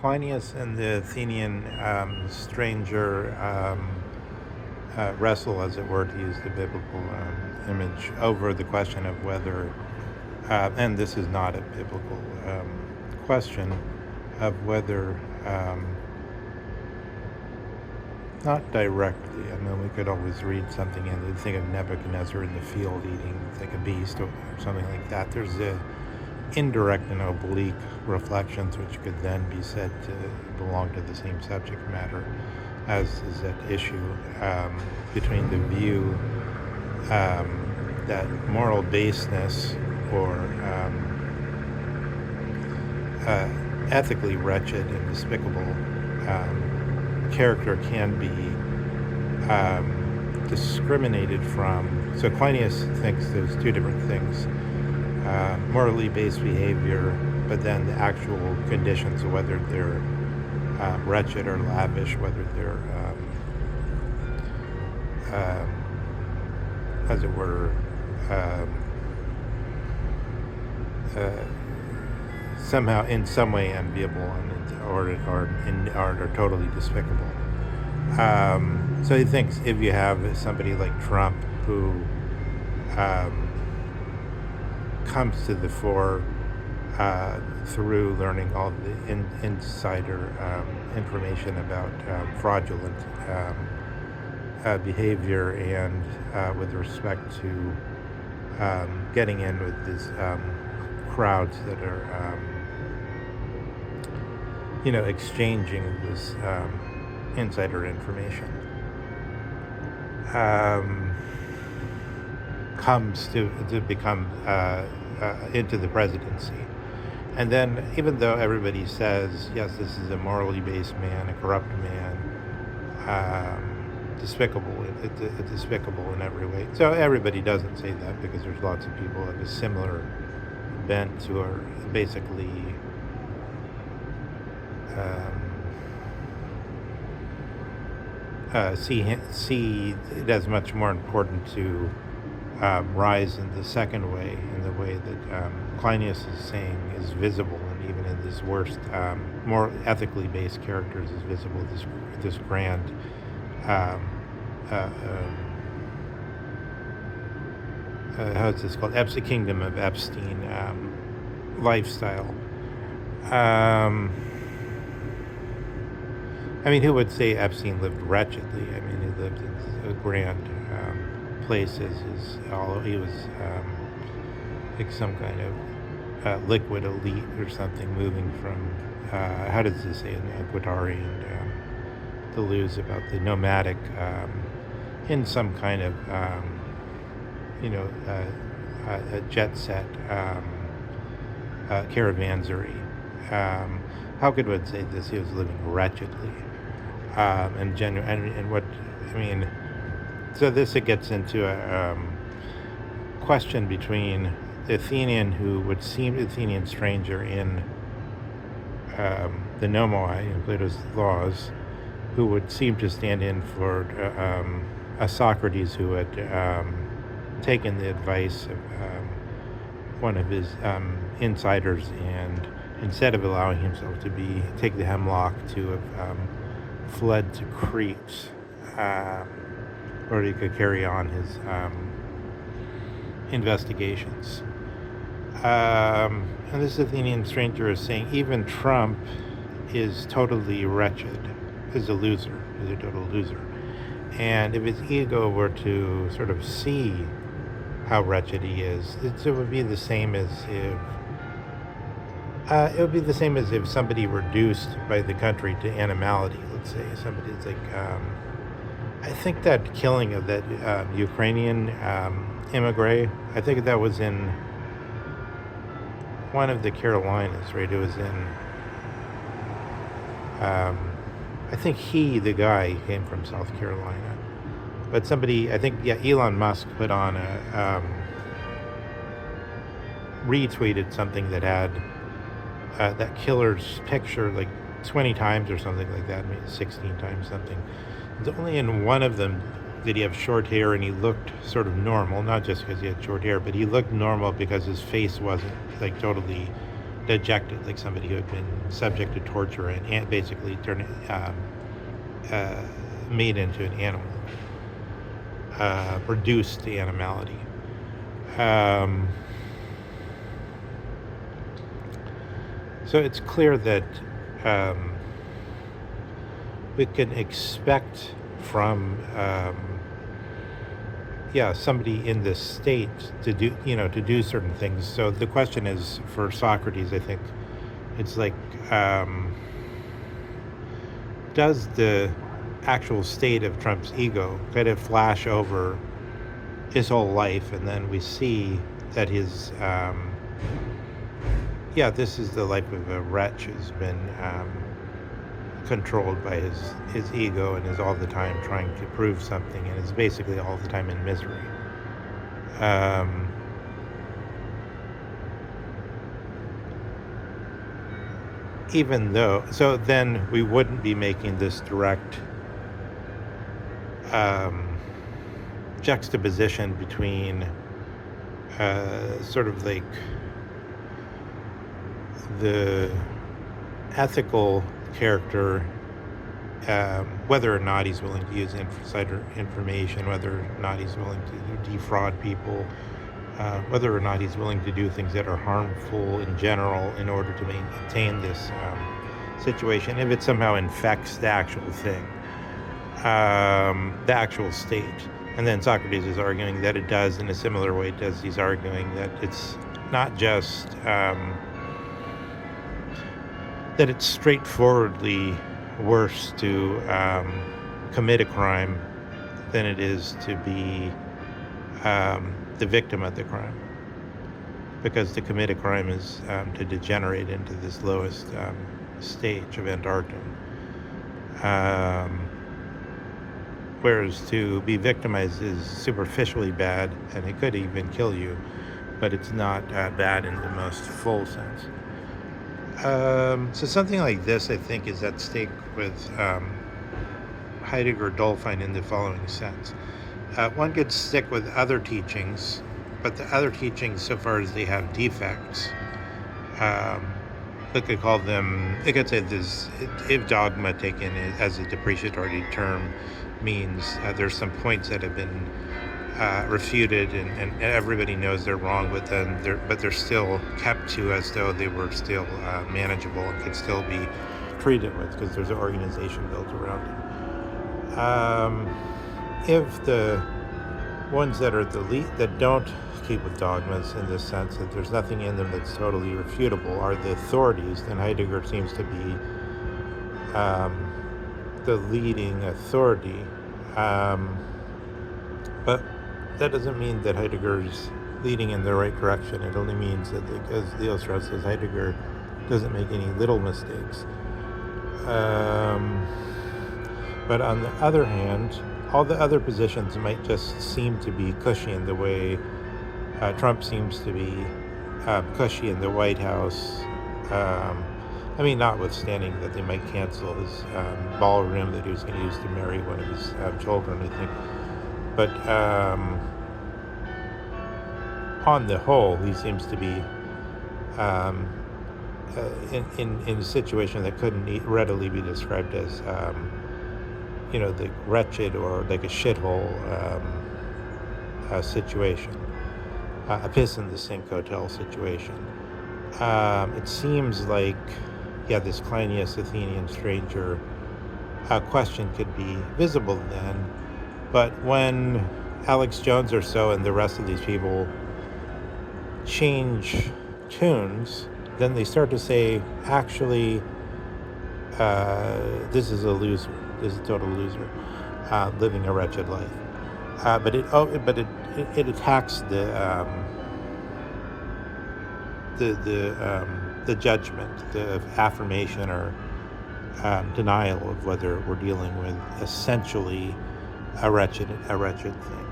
Aquinas and the Athenian stranger wrestle, as it were, to use the biblical image, over the question of whether, and this is not a biblical question, of whether, not directly, I mean, we could always read something and think of Nebuchadnezzar in the field eating like a beast or something like that. There's indirect and oblique reflections which could then be said to belong to the same subject matter as is at issue between the view that moral baseness or ethically wretched and despicable character can be discriminated from. So Aquinas thinks there's two different things. Morally based behavior, but then the actual conditions of whether they're wretched or lavish, whether they're, as it were, somehow in some way enviable or totally despicable. So he thinks if you have somebody like Trump who comes to the fore through learning all the insider information about fraudulent behavior and with respect to getting in with these crowds that are exchanging this insider information, comes to become into the presidency. And then, even though everybody says, yes, this is a morally based man, a corrupt man, despicable, despicable in every way. So everybody doesn't say that, because there's lots of people of a similar bent who are basically see it as much more important to rise in the second way, in the way that Aquinas is saying is visible, and even in this worst, more ethically based characters is visible, this grand how's this called? The kingdom of Epstein lifestyle. I mean, who would say Epstein lived wretchedly? I mean, he lived in grand places. He was like some kind of liquid elite or something, moving from, how does this say in Guattari and Deleuze about the nomadic, in some kind of, a jet set caravanserai. How could one say this? He was living wretchedly and genuine. And what I mean. So this it gets into a question between the Athenian, who would seem the Athenian stranger in the nomoi in Plato's Laws, who would seem to stand in for a Socrates who had taken the advice of one of his insiders, and instead of allowing himself to take the hemlock, to have fled to Crete, or he could carry on his investigations. And this Athenian stranger is saying even Trump is totally wretched, is a loser, is a total loser. And if his ego were to sort of see how wretched he is, it would be the same as if somebody reduced by the country to animality. Let's say somebody's like, I think that killing of that Ukrainian immigrant, I think that was in one of the Carolinas, right? It was in, I think the guy came from South Carolina. But somebody, I think, Elon Musk put on retweeted something that had that killer's picture like 20 times or something like that, maybe 16 times something. It's only in one of them did he have short hair, and he looked sort of normal, not just because he had short hair, but he looked normal because his face wasn't like totally dejected, like somebody who had been subject to torture and basically uh, made into an animal, reduced to animality. Um, so it's clear that um, we can expect from somebody in this state to do certain things. So the question is, for Socrates, I think it's like, does the actual state of Trump's ego kind of flash over his whole life, and then we see that his this is the life of a wretch who's been controlled by his ego and is all the time trying to prove something and is basically all the time in misery. Even though, so then we wouldn't be making this direct juxtaposition between sort of like the ethical character, whether or not he's willing to use insider information, whether or not he's willing to defraud people, whether or not he's willing to do things that are harmful in general in order to maintain this situation, if it somehow infects the actual thing, the actual state. And then Socrates is arguing that it does in a similar way. He's arguing that it's not just that it's straightforwardly worse to commit a crime than it is to be the victim of the crime, because to commit a crime is to degenerate into this lowest stage of endartum, whereas to be victimized is superficially bad, and it could even kill you, but it's not bad in the most full sense. So something like this, I think, is at stake with Heidegger Dolphin in the following sense. One could stick with other teachings, but the other teachings, so far as they have defects, we could call them, it could say this, if dogma taken as a depreciatory term means there's some points that have been refuted and everybody knows they're wrong, but they're still kept to as though they were still manageable and could still be treated with, because there's an organization built around it. If the ones that are the lead that don't keep with dogmas in this sense, that there's nothing in them that's totally refutable, are the authorities, then Heidegger seems to be the leading authority. But that doesn't mean that Heidegger's leading in the right direction. It only means that, as Leo Strauss says, Heidegger doesn't make any little mistakes. But on the other hand, all the other positions might just seem to be cushy in the way Trump seems to be cushy in the White House. I mean, notwithstanding that they might cancel his ballroom that he was going to use to marry one of his children, I think. But on the whole, he seems to be in a situation that couldn't readily be described as, the wretched or like a shithole situation, a piss in the sink hotel situation. It seems like, this Kleinius Athenian stranger question could be visible then, but when Alex Jones or so and the rest of these people change tunes, then they start to say, actually, this is a loser. This is a total loser, living a wretched life. But it attacks the judgment, the affirmation or denial of whether we're dealing with essentially a wretched thing.